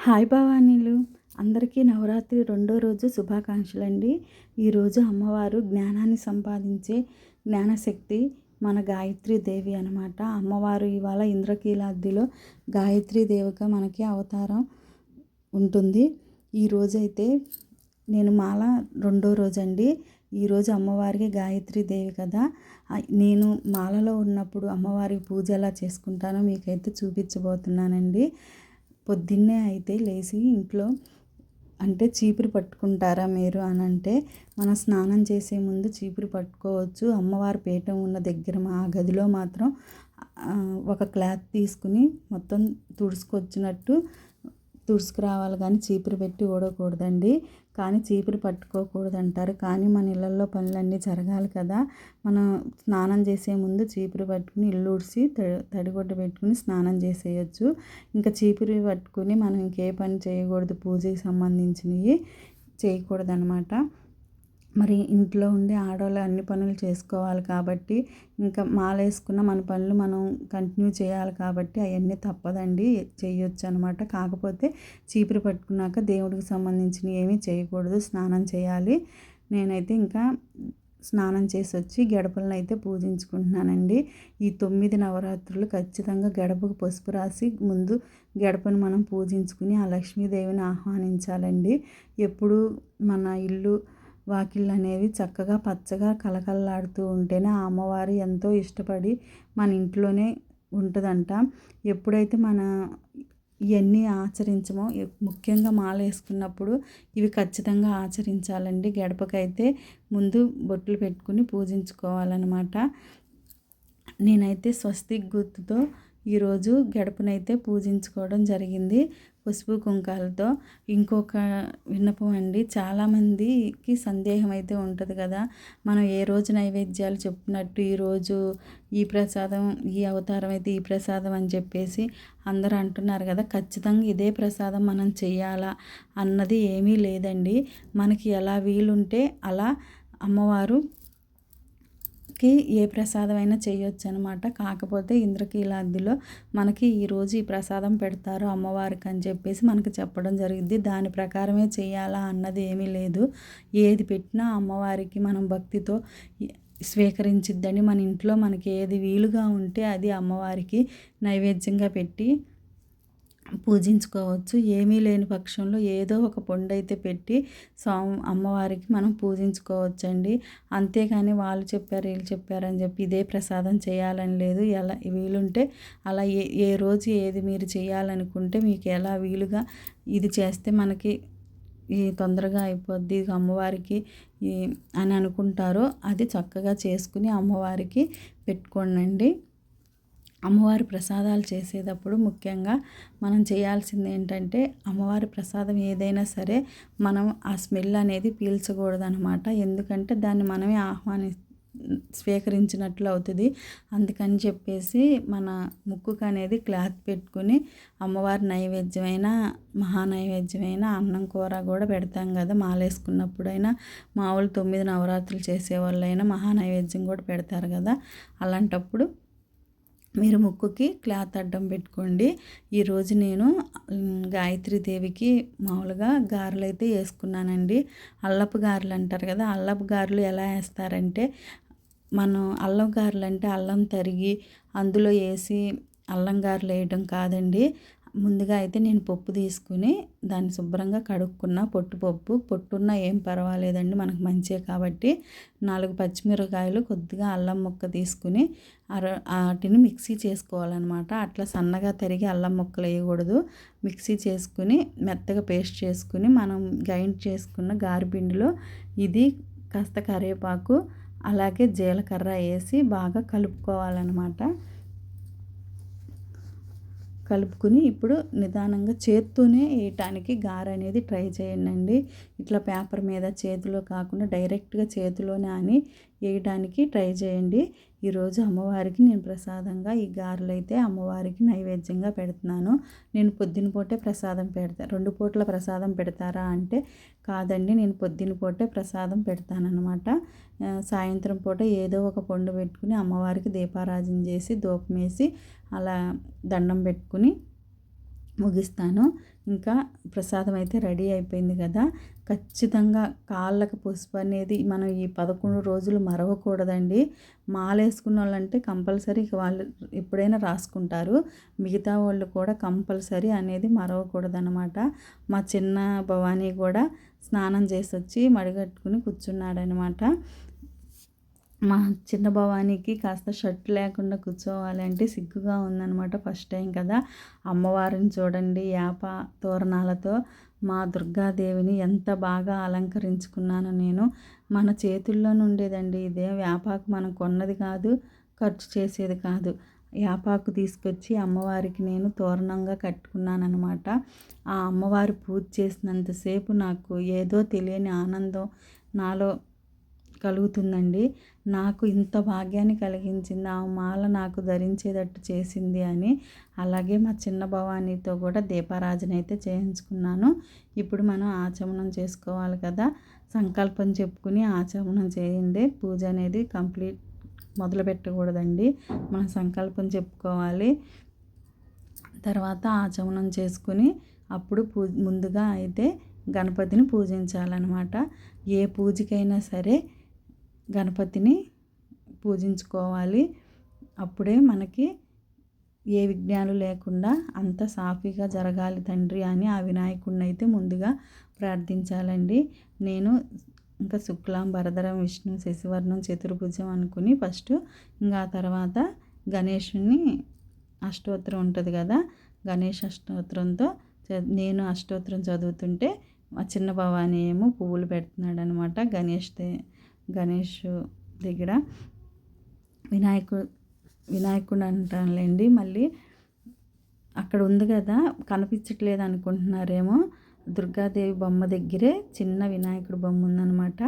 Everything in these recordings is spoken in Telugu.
హాయ్ భవానీలు, అందరికీ నవరాత్రి రెండో రోజు శుభాకాంక్షలండి. ఈరోజు అమ్మవారు జ్ఞానాన్ని సంపాదించే జ్ఞానశక్తి మన గాయత్రీదేవి అనమాట. అమ్మవారు ఇవాళ ఇంద్రకీలాద్రిలో గాయత్రీదేవిగా మనకి అవతారం ఉంటుంది. ఈరోజైతే నేను మాల రెండో రోజండి. ఈరోజు అమ్మవారికి గాయత్రీదేవి కదా, నేను మాలలో ఉన్నప్పుడు అమ్మవారికి పూజ ఎలా చేసుకుంటానో మీకైతే చూపించబోతున్నానండి. పొద్దున్నే అయితే లేచి ఇంట్లో అంటే చీపురు పట్టుకుంటారా మీరు అని అంటే, మనం స్నానం చేసే ముందు చీపురు పట్టుకోవచ్చు. అమ్మవారి పీఠం ఉన్న దగ్గర ఆ గదిలో మాత్రం ఒక క్లాత్ తీసుకుని మొత్తం తుడుచుకొచ్చినట్టు తుడుచుకురావాలి, కానీ చీపురు పెట్టి ఊడకూడదండి. కానీ చీపురు పట్టుకోకూడదు అంటారు. కానీ మన ఇళ్ళల్లో పనులన్నీ జరగాలి కదా, మనం స్నానం చేసే ముందు చీపురు పట్టుకుని ఇల్లు ఊడ్చి తడిగుడ్డ పెట్టుకుని స్నానం చేసేయచ్చు. ఇంకా చీపురు పట్టుకుని మనం ఇంకే పని చేయకూడదు, పూజకి సంబంధించినవి చేయకూడదు అనమాట. మరి ఇంట్లో ఉండి ఆడవాళ్ళు అన్ని పనులు చేసుకోవాలి కాబట్టి, ఇంకా మాల వేసుకున్న మన పనులు మనం కంటిన్యూ చేయాలి కాబట్టి అవన్నీ తప్పదండి, చేయొచ్చు అనమాట. కాకపోతే చీపురు పట్టుకున్నాక దేవుడికి సంబంధించినవి ఏమీ చేయకూడదు, స్నానం చేయాలి. నేనైతే ఇంకా స్నానం చేసి వచ్చి గడపలను అయితే పూజించుకుంటున్నానండి. ఈ 9 నవరాత్రులు ఖచ్చితంగా గడపకు పసుపు రాసి ముందు గడపను మనం పూజించుకుని ఆ లక్ష్మీదేవిని ఆహ్వానించాలండి. ఎప్పుడు మన ఇల్లు వాకిళ్ళు అనేవి చక్కగా పచ్చగా కలకలలాడుతూ ఉంటేనే ఆ అమ్మవారు ఎంతో ఇష్టపడి మన ఇంట్లోనే ఉంటుందంట. ఎప్పుడైతే మన ఇవన్నీ ఆచరించమో, ముఖ్యంగా మాల వేసుకున్నప్పుడు ఇవి ఖచ్చితంగా ఆచరించాలండి. గడపకైతే ముందు బొట్లు పెట్టుకుని పూజించుకోవాలన్నమాట. నేనైతే స్వస్తిక్ గుర్తుతో ఈరోజు గడపనైతే పూజించుకోవడం జరిగింది, పసుపు కుంకాలతో. ఇంకొక విన్నపం అండి, చాలామందికి సందేహం అయితే ఉంటుంది కదా, మనం ఏ రోజు నైవేద్యాలు చెప్పినట్టు ఈరోజు ఈ ప్రసాదం, ఈ అవతారం అయితే ఈ ప్రసాదం అని చెప్పేసి అందరూ అంటున్నారు కదా. ఖచ్చితంగా ఇదే ప్రసాదం మనం చెయ్యాలా అన్నది ఏమీ లేదండి. మనకి ఎలా వీలుంటే అలా అమ్మవారు ఏ ప్రసాదమైనా చేయొచ్చు అనమాట. కాకపోతే ఇంద్రకీలాద్రిలో మనకి ఈరోజు ఈ ప్రసాదం పెడతారు అమ్మవారికి అని చెప్పేసి మనకు చెప్పడం జరిగింది. దాని ప్రకారమే చేయాలా అన్నది ఏమీ లేదు. ఏది పెట్టినా అమ్మవారికి మనం భక్తితో స్వీకరించిద్దని, మన ఇంట్లో మనకి ఏది వీలుగా ఉంటే అది అమ్మవారికి నైవేద్యంగా పెట్టి పూజించుకోవచ్చు. ఏమీ లేని పక్షంలో ఏదో ఒక పండు అయితే పెట్టి అమ్మవారికి మనం పూజించుకోవచ్చండి. అంతేకాని వాళ్ళు చెప్పారు వీళ్ళు చెప్పారని చెప్పి ఇదే ప్రసాదం చేయాలని లేదు. ఎలా వీలుంటే అలా ఏ రోజు ఏది మీరు చేయాలనుకుంటే మీకు ఎలా వీలుగా ఇది చేస్తే మనకి ఈ తొందరగా అయిపోద్ది అమ్మవారికి అని అనుకుంటారో అది చక్కగా చేసుకుని అమ్మవారికి పెట్టుకోండి. అమ్మవారి ప్రసాదాలు చేసేటప్పుడు ముఖ్యంగా మనం చేయాల్సింది ఏంటంటే, అమ్మవారి ప్రసాదం ఏదైనా సరే మనం ఆ స్మెల్ అనేది పీల్చకూడదనమాట. ఎందుకంటే దాన్ని మనమే స్వీకరించినట్లు అవుతుంది. అందుకని చెప్పేసి మన ముక్కుకు అనేది క్లాత్ పెట్టుకుని అమ్మవారి నైవేద్యమైన, మహానైవేద్యమైన అన్నం కూర కూడా పెడతాం కదా మాలేసుకున్నప్పుడైనా, మామూలు 9 నవరాత్రులు చేసేవాళ్ళైనా మహానైవేద్యం కూడా పెడతారు కదా. అలాంటప్పుడు మీరు ముక్కుకి క్లాత్ అడ్డం పెట్టుకోండి. ఈరోజు నేను గాయత్రీదేవికి మామూలుగా గారెలు అయితే వేసుకున్నానండి. అల్లపు గారెలు అంటారు కదా, అల్లపు గారెలు ఎలా వేస్తారంటే, మనం అల్లం గారెలు అంటే అల్లం తరిగి అందులో వేసి అల్లం గారెలు వేయడం కాదండి. ముందుగా అయితే నేను పప్పు తీసుకుని దాన్ని శుభ్రంగా కడుక్కున్న, పొట్టున్న ఏం పర్వాలేదండి, మనకు మంచిదే కాబట్టి 4 పచ్చిమిరపకాయలు, కొద్దిగా అల్లం ముక్క తీసుకుని వాటిని మిక్సీ చేసుకోవాలన్నమాట. అట్లా సన్నగా తరిగి అల్లం ముక్కలు వేయకూడదు. మిక్సీ చేసుకుని మెత్తగా పేస్ట్ చేసుకుని మనం గ్రైండ్ చేసుకున్న గారెపిండిలో ఇది కాస్త కరివేపాకు అలాగే జీలకర్ర వేసి బాగా కలుపుకోవాలన్నమాట. కలుపుకుని ఇప్పుడు నిదానంగా చేత్తోనే వేయటానికి గారె అనేది ట్రై చేయండి. ఇట్లా పేపర్ మీద చేతిలో కాకుండా డైరెక్ట్గా చేతిలోనే అని వేయడానికి ట్రై చేయండి. ఈరోజు అమ్మవారికి నేను ప్రసాదంగా ఈ గారెలు అయితే అమ్మవారికి నైవేద్యంగా పెడుతున్నాను. నేను పొద్దున పూటే ప్రసాదం పెడతాను. 2 పూటల ప్రసాదం పెడతారా అంటే కాదండి, నేను పొద్దున పూటే ప్రసాదం పెడతానన్నమాట. సాయంత్రం పూట ఏదో ఒక పండు పెట్టుకుని అమ్మవారికి దీపారాధన చేసి ధూపం వేసి అలా దండం పెట్టుకుని ముగిస్తాను. ఇంకా ప్రసాదం అయితే రెడీ అయిపోయింది కదా. ఖచ్చితంగా కాళ్ళకి పసుపు అనేది మనం ఈ 11 రోజులు మరవకూడదండి. మాలేసుకున్న వాళ్ళంటే కంపల్సరీ వాళ్ళు ఎప్పుడైనా రాసుకుంటారు. మిగతా వాళ్ళు కూడా కంపల్సరీ అనేది మరవకూడదనమాట. మా చిన్న భవానీ కూడా స్నానం చేసి వచ్చి మడిగట్టుకుని కూర్చున్నాడనమాట. మా చిన్న భవానీకి కాస్త షర్ట్ లేకుండా కూర్చోవాలంటే సిగ్గుగా ఉందన్నమాట. ఫస్ట్ టైం కదా. అమ్మవారిని చూడండి యాప తోరణాలతో మా దుర్గాదేవిని ఎంత బాగా అలంకరించుకున్నాను నేను. మన చేతుల్లోనే ఉండేదండి. ఇదే వేపాకు మనం కొన్నది కాదు, ఖర్చు చేసేది కాదు. యాపాకు తీసుకొచ్చి అమ్మవారికి నేను తోరణంగా కట్టుకున్నానమాట. ఆ అమ్మవారు పూజ చేసినంతసేపు నాకు ఏదో తెలియని ఆనందం నాలో కలుగుతుందండి. నాకు ఇంత భాగ్యాన్ని కలిగించింది, ఆ మాల నాకు ధరించేటట్టు చేసింది అని. అలాగే మా చిన్న భవానీతో కూడా దీపారాజన అయితే చేయించుకున్నాను. ఇప్పుడు మనం ఆచమనం చేసుకోవాలి కదా. సంకల్పం చెప్పుకుని ఆచమనం చేయండి. పూజ అనేది కంప్లీట్ మొదలు పెట్టకూడదండి. మనం సంకల్పం చెప్పుకోవాలి. తర్వాత ఆచమనం చేసుకుని అప్పుడు ముందుగా అయితే గణపతిని పూజించాలన్నమాట. ఏ పూజకైనా సరే గణపతిని పూజించుకోవాలి. అప్పుడే మనకి ఏ విఘ్నాలు లేకుండా అంత సాఫీగా జరగాలి తండ్రి అని ఆ వినాయకుడిని అయితే ముందుగా ప్రార్థించాలండి. నేను ఇంకా శుక్లాం వరదరం విష్ణు శశివర్ణం చతుర్భుజం అనుకుని ఫస్ట్, ఇంకా ఆ తర్వాత గణేషుని అష్టోత్తరం ఉంటుంది కదా, గణేష్ అష్టోత్తరంతో నేను అష్టోత్తరం చదువుతుంటే మా చిన్న భవానీ ఏమో పువ్వులు పెడుతున్నాడు అనమాట. గణేష్ దగ్గర వినాయకుడు అంటానులేండి. మళ్ళీ అక్కడ ఉంది కదా, కనిపించట్లేదు అనుకుంటున్నారేమో. దుర్గాదేవి బొమ్మ దగ్గరే చిన్న వినాయకుడు బొమ్మ ఉందన్నమాట.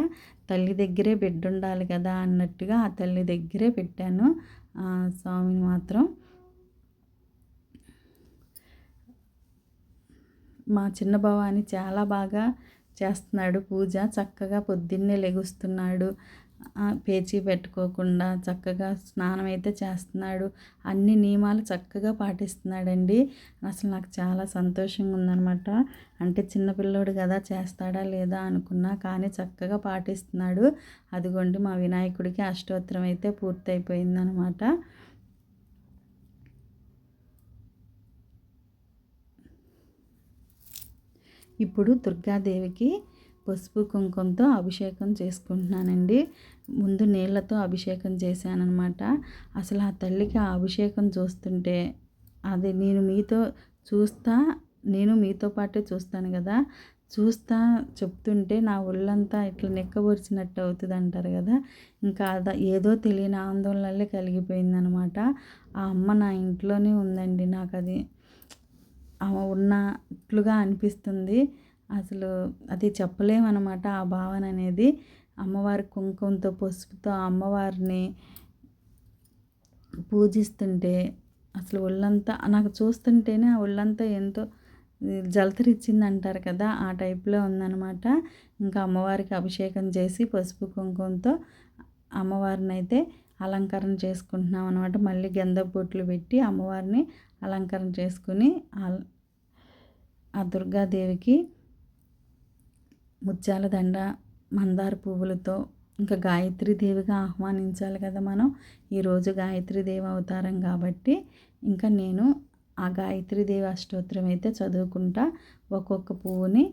తల్లి దగ్గరే బిడ్డ ఉండాలి కదా అన్నట్టుగా ఆ తల్లి దగ్గరే పెట్టాను స్వామిని మాత్రం. మా చిన్న భవాని చాలా బాగా చేస్తున్నాడు పూజ. చక్కగా పొద్దున్నే లెగుస్తున్నాడు, పేచీ పెట్టుకోకుండా చక్కగా స్నానం అయితే చేస్తున్నాడు. అన్ని నియమాలు చక్కగా పాటిస్తున్నాడండి. అసలు నాకు చాలా సంతోషంగా ఉందన్నమాట. అంటే చిన్నపిల్లోడు కదా చేస్తాడా లేదా అనుకున్నా, కానీ చక్కగా పాటిస్తున్నాడు. అదిగోండి మా వినాయకుడికి అష్టోత్తరం అయితే పూర్తయిపోయిందనమాట. ఇప్పుడు దుర్గాదేవికి పసుపు కుంకుమతో అభిషేకం చేసుకుంటున్నానండి. ముందు నీళ్ళతో అభిషేకం చేశానన్నమాట. అసలు ఆ తల్లికి ఆ అభిషేకం చూస్తుంటే అది నేను మీతో పాటే చూస్తాను కదా, చెప్తుంటే నా ఒళ్ళంతా ఇట్లా నెక్కబొరిచినట్టు అవుతుంది అంటారు కదా. ఇంకా ఏదో తెలియని ఆందోళనలే కలిగిపోయిందనమాట. ఆ అమ్మ నా ఇంట్లోనే ఉందండి. నాకు అది ఉన్నట్లుగా అనిపిస్తుంది. అసలు అది చెప్పలేమన్నమాట ఆ భావన అనేది. అమ్మవారి కుంకుమతో పసుపుతో అమ్మవారిని పూజిస్తుంటే అసలు ఒళ్ళంతా నాకు చూస్తుంటేనే ఆ ఒళ్ళంతా ఎంతో జలతరిచ్చింది అంటారు కదా, ఆ టైప్లో ఉందన్నమాట. ఇంకా అమ్మవారికి అభిషేకం చేసి పసుపు కుంకుమతో అమ్మవారిని అయితే అలంకరణ చేసుకుంటున్నాం అనమాట. మళ్ళీ గంధపు బొట్లు పెట్టి అమ్మవారిని అలంకరణ చేసుకుని ఆ దుర్గాదేవికి ముత్యాల దండ మందార పువ్వులతో ఇంకా గాయత్రీదేవిగా ఆహ్వానించాలి కదా మనం. ఈరోజు గాయత్రీదేవి అవతారం కాబట్టి ఇంకా నేను ఆ గాయత్రీదేవి అష్టోత్తరం అయితే చదువుకుంటా. ఒక్కొక్క పువ్వుని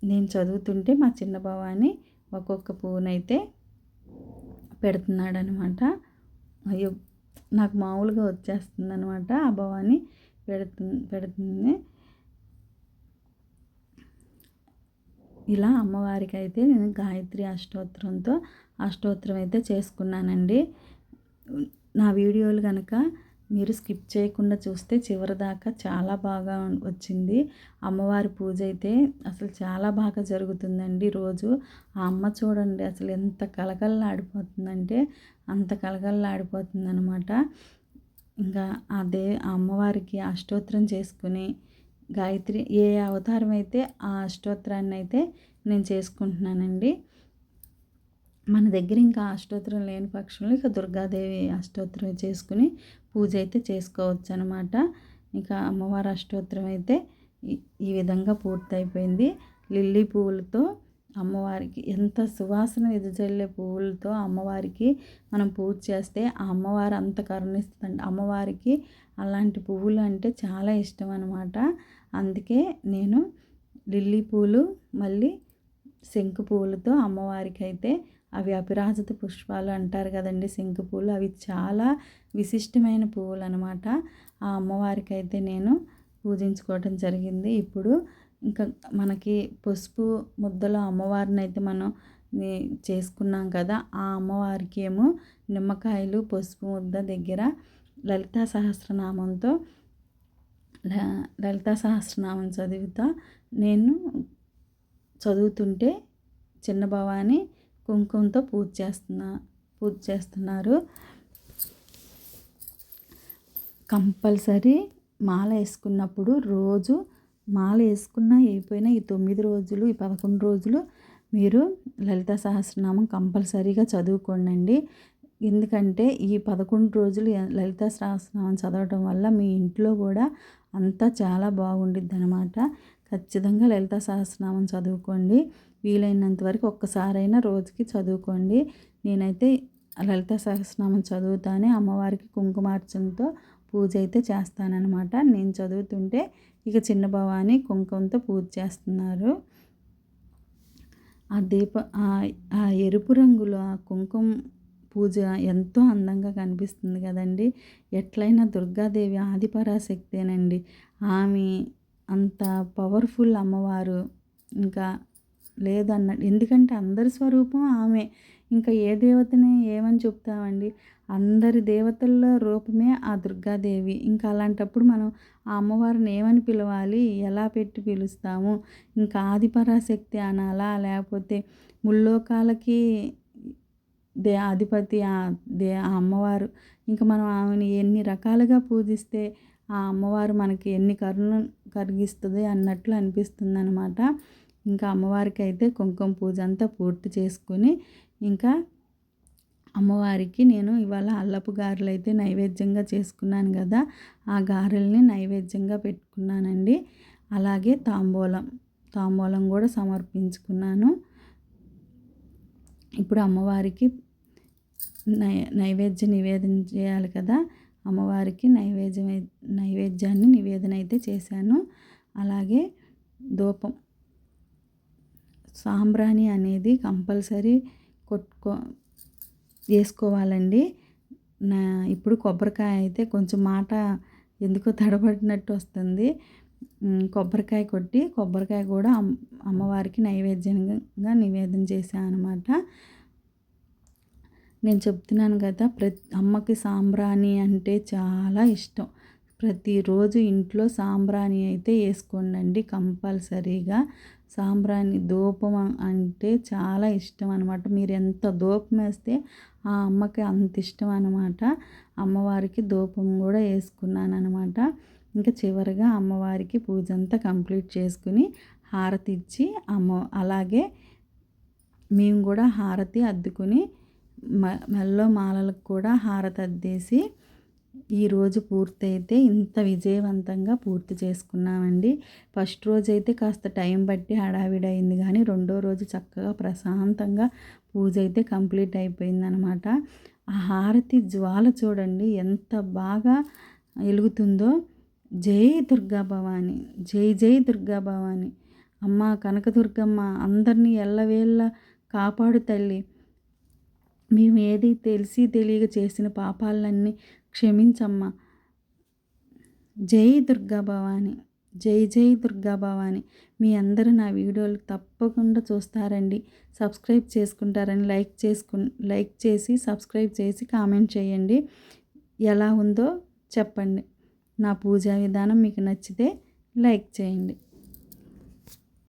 నేను చదువుతుంటే మా చిన్న భవాని ఒక్కొక్క పువ్వునైతే పెడుతున్నాడనమాట. అయ్యో నాకు మామూలుగా వచ్చేస్తుంది అనమాట. ఆ భవాని పెడుతుంది. ఇలా అమ్మవారికి అయితే నేను గాయత్రి అష్టోత్తరం అయితే చేసుకున్నానండి. నా వీడియోలు కనుక మీరు స్కిప్ చేయకుండా చూస్తే చివరిదాకా చాలా బాగా వచ్చింది. అమ్మవారి పూజ అయితే అసలు చాలా బాగా జరుగుతుందండి రోజు. ఆ అమ్మ చూడండి అసలు ఎంత కలకల్లాడిపోతుందంటే అంత కలకల్లాడిపోతుందనమాట. ఇంకా ఆ అమ్మవారికి అష్టోత్తరం చేసుకుని గాయత్రి ఏ అవతారం అయితే ఆ అష్టోత్తరాన్ని అయితే నేను చేసుకుంటున్నానండి. మన దగ్గర ఇంకా అష్టోత్తరం లేని పక్షంలో ఇక దుర్గాదేవి అష్టోత్తరం చేసుకుని పూజ అయితే చేసుకోవచ్చు అనమాట. ఇంకా అమ్మవారి అష్టోత్తరం అయితే ఈ విధంగా పూర్తయిపోయింది. లిల్లీ పువ్వులతో అమ్మవారికి ఎంత సువాసన వెదజల్లే పువ్వులతో అమ్మవారికి మనం పూజ చేస్తే ఆ అమ్మవారు అంత కరుణిస్తుంది. అమ్మవారికి అలాంటి పువ్వులు అంటే చాలా ఇష్టం అన్నమాట. అందుకే నేను లిల్లీ పూలు మళ్ళీ శంకు పువ్వులతో అమ్మవారికి అయితే అవి అపరాజిత పుష్పాలు అంటారు కదండి, శంకు పువ్వులు, అవి చాలా విశిష్టమైన పువ్వులు అనమాట. ఆ అమ్మవారికి అయితే నేను పూజించుకోవటం జరిగింది. ఇప్పుడు ఇంకా మనకి పసుపు ముద్దలో అమ్మవారిని అయితే మనం చేసుకున్నాం కదా, ఆ అమ్మవారికి ఏమో నిమ్మకాయలు పసుపు ముద్ద దగ్గర లలితా సహస్రనామం చదువుతా. నేను చదువుతుంటే చిన్న భవాని కుంకుమతో పూజ చేస్తున్నారు. కంపల్సరీ మాల వేసుకున్నప్పుడు రోజు మాల వేసుకున్నా అయిపోయినా ఈ 9 రోజులు ఈ 11 రోజులు మీరు లలితా సహస్రనామం కంపల్సరీగా చదువుకోండి. ఎందుకంటే ఈ 11 రోజులు లలితా సహస్రనామం చదవటం వల్ల మీ ఇంట్లో కూడా అంతా చాలా బాగుండిద్ది అనమాట. ఖచ్చితంగా లలితా సహస్రనామం చదువుకోండి. వీలైనంత వరకు ఒక్కసారైనా రోజుకి చదువుకోండి. నేనైతే లలితా సహస్రనామం చదువుతానే అమ్మవారికి కుంకుమార్చనతో పూజ అయితే చేస్తానన్నమాట. నేను చదువుతుంటే ఇక చిన్న భవాని కుంకుమతో పూజ చేస్తున్నారు. ఆ ఎరుపు రంగులో ఆ కుంకుమ పూజ ఎంతో అందంగా కనిపిస్తుంది కదండి. ఎట్లయినా దుర్గాదేవి ఆదిపరాశక్తేనండి. ఆమె అంత పవర్ఫుల్ అమ్మవారు ఇంకా లేదన్నట్టు. ఎందుకంటే అందరి స్వరూపం ఆమె. ఇంకా ఏ దేవతని ఏమని చెప్తామండి, అందరి దేవతల్లో రూపమే ఆ దుర్గాదేవి. ఇంకా అలాంటప్పుడు మనం ఆ అమ్మవారిని ఏమని పిలవాలి, ఎలా పెట్టి పిలుస్తాము? ఇంకా ఆదిపరాశక్తి అనాలా, లేకపోతే ముల్లోకాలకి అధిపతి ఆ అమ్మవారు. ఇంకా మనం ఆమెని ఎన్ని రకాలుగా పూజిస్తే ఆ అమ్మవారు మనకి ఎన్ని కరుణ కలిగిస్తుంది అన్నట్లు అనిపిస్తుంది అనమాట. ఇంకా అమ్మవారికి అయితే కుంకుమ పూజ అంతా పూర్తి చేసుకుని ఇంకా అమ్మవారికి నేను ఇవాళ అల్లపు గారెలు అయితే నైవేద్యంగా చేసుకున్నాను కదా, ఆ గారెల్ని నైవేద్యంగా పెట్టుకున్నానండి. అలాగే తాంబూలం కూడా సమర్పించుకున్నాను. ఇప్పుడు అమ్మవారికి నివేదన చేయాలి కదా, అమ్మవారికి నైవేద్యాన్ని నివేదన అయితే చేశాను. అలాగే ధూపం సాంబ్రాణి అనేది కంపల్సరీ వేసుకోవాలండి. ఇప్పుడు కొబ్బరికాయ అయితే కొంచెం మాట ఎందుకో తడబడినట్టు వస్తుంది. కొబ్బరికాయ కొట్టి కొబ్బరికాయ కూడా అమ్మవారికి నైవేద్యంగా నివేదన చేశాను అనమాట. నేను చెప్తున్నాను కదా, అమ్మకి సాంబ్రాణి అంటే చాలా ఇష్టం. ప్రతిరోజు ఇంట్లో సాంబ్రాణి అయితే వేసుకోండి కంపల్సరీగా. సాంబ్రాణి ధూపం అంటే చాలా ఇష్టం అనమాట. మీరు ఎంత ధూపం వేస్తే ఆ అమ్మకి అంత ఇష్టం అనమాట. అమ్మవారికి ధూపం కూడా వేసుకున్నాను అనమాట. ఇంకా చివరిగా అమ్మవారికి పూజ అంతా కంప్లీట్ చేసుకుని హారతి ఇచ్చి అలాగే మేము కూడా హారతి అద్దుకుని మెల్లో మాలలకు కూడా హారతి అద్దేసి ఈరోజు పూర్తయితే ఇంత విజయవంతంగా పూర్తి చేసుకున్నామండి. ఫస్ట్ రోజు అయితే కాస్త టైం బట్టి హడావిడి అయింది, కానీ రెండో రోజు చక్కగా ప్రశాంతంగా పూజ అయితే కంప్లీట్ అయిపోయిందనమాట. ఆ హారతి జ్వాల చూడండి ఎంత బాగా వెలుగుతుందో. జై దుర్గా భవాని, జై జై దుర్గా భవాని. అమ్మ కనకదుర్గమ్మ అందరినీ ఎల్లవేళ్ళ కాపాడు తల్లి. మేము ఏది తెలిసి తెలియక చేసిన పాపాలన్నీ క్షమించమ్మా. జై దుర్గా భవాని, జై జై దుర్గా భవాని. మీ అందరూ నా వీడియోలు తప్పకుండా చూస్తారండి, సబ్స్క్రైబ్ చేసుకుంటారని లైక్ చేసి సబ్స్క్రైబ్ చేసి కామెంట్ చేయండి. ఎలా ఉందో చెప్పండి. నా పూజా విధానం మీకు నచ్చితే లైక్ చేయండి.